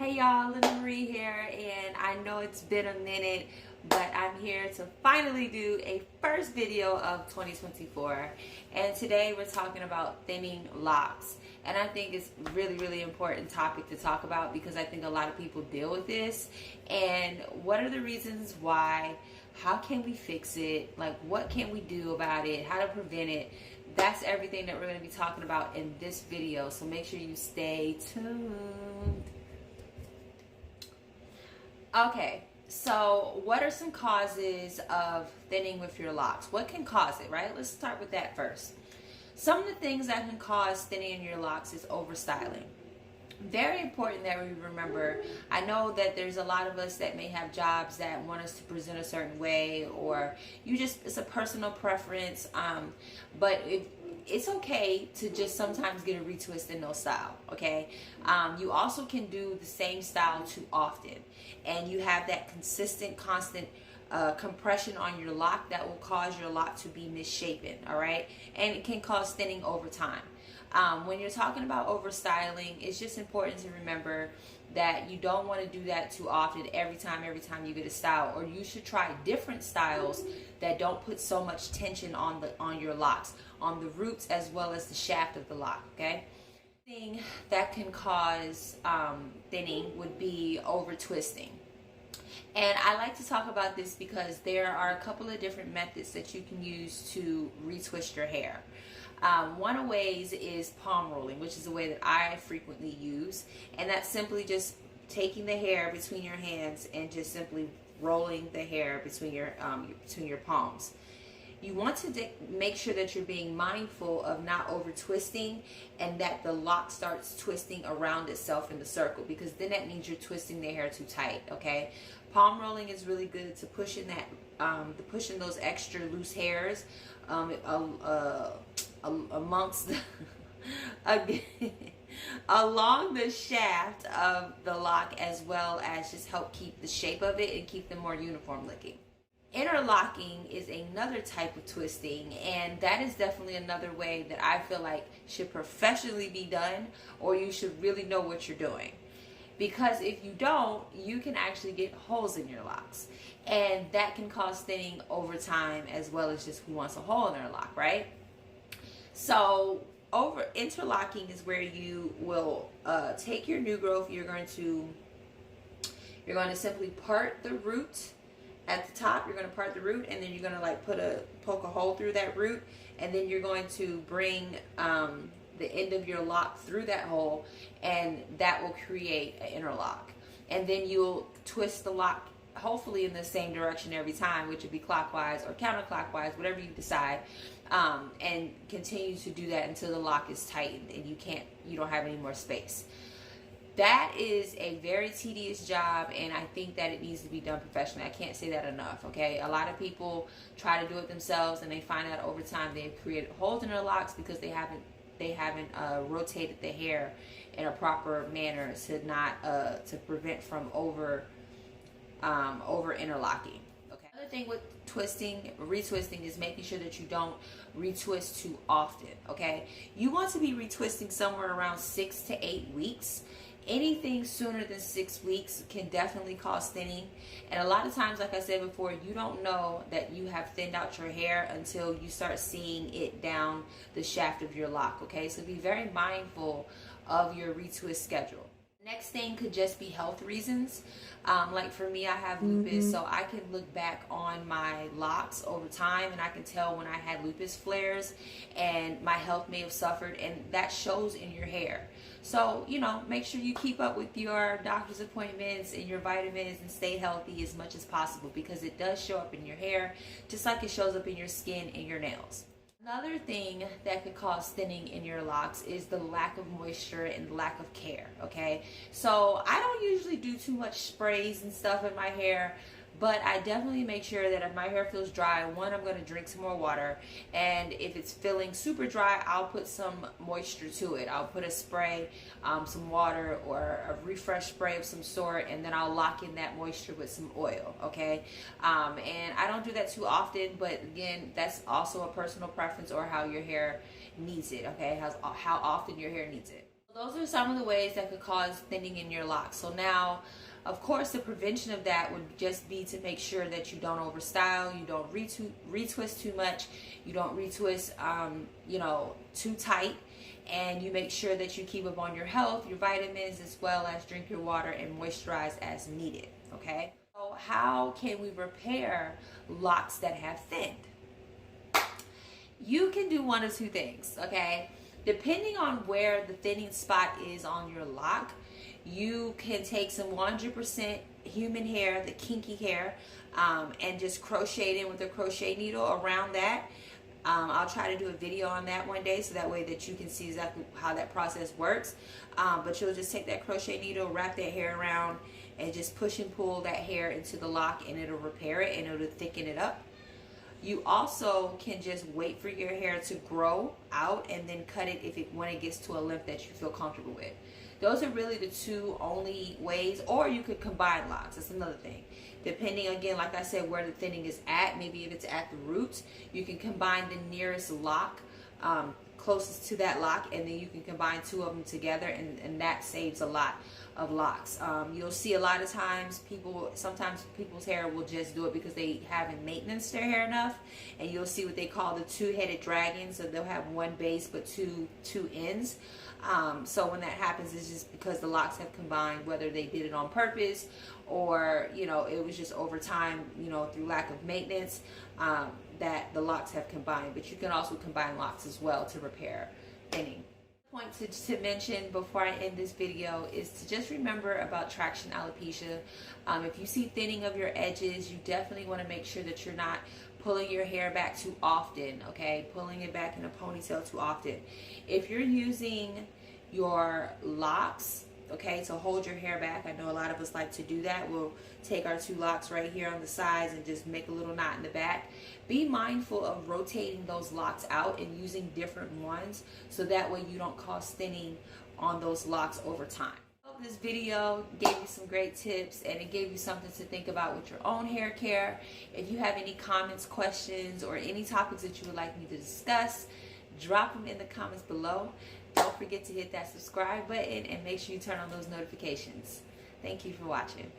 Hey y'all, Linda Marie here, and I know it's been a minute, but I'm here to finally do a first video of 2024. And today we're talking about thinning locks. And I think it's really important topic to talk about because I think a lot of people deal with this. And what are the reasons why? How can we fix it? Like, what can we do about it? How to prevent it? That's everything that we're going to be talking about in this video. So make sure you stay tuned. Okay, so what are some causes of thinning with your locks? What can cause it, right? Let's start with that first. Some of the things that can cause thinning in your locks is overstyling. Very important that we remember. I know that there's a lot of us that may have jobs that want us to present a certain way, or it's a personal preference, but it's okay to just sometimes get a retwist in no style, okay? You also can do the same style too often, and you have that consistent, constant compression on your lock that will cause your lock to be misshapen, all right? And it can cause thinning over time. When you're talking about overstyling, it's just important to remember that you don't want to do that too often every time you get a style, or you should try different styles that don't put so much tension on your locks, on the roots as well as the shaft of the lock, okay? Thing that can cause thinning would be over twisting. And I like to talk about this because there are a couple of different methods that you can use to retwist your hair. One of the ways is palm rolling, which is a way that I frequently use, and that's simply just taking the hair between your hands and just simply rolling the hair between your palms. You want to make sure that you're being mindful of not over twisting and that the lock starts twisting around itself in the circle, because then that means you're twisting the hair too tight, okay? Palm rolling is really good to push in those extra loose hairs amongst along the shaft of the lock, as well as just help keep the shape of it and keep them more uniform looking. Interlocking is another type of twisting, and that is definitely another way that I feel like should professionally be done, or you should really know what you're doing. Because if you don't, you can actually get holes in your locks, and that can cause thinning over time, as well as just who wants a hole in their lock, right? So interlocking is where you will take your new growth. You're going to simply part the root at the top. You're going to part the root, and then you're going to like poke a hole through that root, and then you're going to bring the end of your lock through that hole, and that will create an interlock. And then you'll twist the lock hopefully in the same direction every time, which would be clockwise or counterclockwise, whatever you decide, and continue to do that until the lock is tightened and you don't have any more space. That is a very tedious job, and I think that it needs to be done professionally. I can't say that enough, okay? A lot of people try to do it themselves, and they find out over time they've created holes in their locks because they haven't rotated the hair in a proper manner to prevent from over interlocking. Okay. Another thing with retwisting is making sure that you don't retwist too often. Okay, you want to be retwisting somewhere around 6 to 8 weeks. Anything sooner than 6 weeks can definitely cause thinning, and a lot of times, like I said before, you don't know that you have thinned out your hair until you start seeing it down the shaft of your lock. Okay, so be very mindful of your retwist schedule. Next thing could just be health reasons. Like for me, I have lupus, so I can look back on my locks over time, and I can tell when I had lupus flares and my health may have suffered, and that shows in your hair. So, make sure you keep up with your doctor's appointments and your vitamins and stay healthy as much as possible, because it does show up in your hair just like it shows up in your skin and your nails. Another thing that could cause thinning in your locks is the lack of moisture and lack of care, okay? So I don't usually do too much sprays and stuff in my hair, but I definitely make sure that if my hair feels dry, I'm going to drink some more water, and if it's feeling super dry, I'll put some moisture to it. I'll put a spray, some water, or a refresh spray of some sort, and then I'll lock in that moisture with some oil, okay? And I don't do that too often, but again, that's also a personal preference or how your hair needs it, okay? How often your hair needs it. Those are some of the ways that could cause thinning in your locks. So now, of course, the prevention of that would just be to make sure that you don't overstyle, you don't retwist too much, you don't retwist, too tight, and you make sure that you keep up on your health, your vitamins, as well as drink your water and moisturize as needed. Okay. So how can we repair locks that have thinned? You can do one of two things. Okay. Depending on where the thinning spot is on your lock, you can take some 100% human hair, the kinky hair, and just crochet it in with a crochet needle around that. I'll try to do a video on that one day so that way that you can see exactly how that process works. But you'll just take that crochet needle, wrap that hair around, and just push and pull that hair into the lock, and it'll repair it and it'll thicken it up. You also can just wait for your hair to grow out and then cut it when it gets to a length that you feel comfortable with. Those are really the two only ways, or you could combine locks. That's another thing. Depending, again, like I said, where the thinning is at, maybe if it's at the roots, you can combine the nearest lock closest to that lock, and then you can combine two of them together, and that saves a lot of locks. You'll see a lot of times sometimes people's hair will just do it because they haven't maintenance their hair enough, and you'll see what they call the two-headed dragon. So they'll have one base but two ends. So when that happens, it's just because the locks have combined, whether they did it on purpose or it was just over time, through lack of maintenance, that the locks have combined. But you can also combine locks as well to repair thinning. Point to mention before I end this video is to just remember about traction alopecia. If you see thinning of your edges, you definitely want to make sure that you're not pulling your hair back too often, okay? Pulling it back in a ponytail too often. If you're using your locks, okay, to hold your hair back, I know a lot of us like to do that. We'll take our two locks right here on the sides and just make a little knot in the back. Be mindful of rotating those locks out and using different ones so that way you don't cause thinning on those locks over time. I hope this video gave you some great tips and it gave you something to think about with your own hair care. If you have any comments, questions, or any topics that you would like me to discuss, drop them in the comments below. Don't forget to hit that subscribe button and make sure you turn on those notifications. Thank you for watching.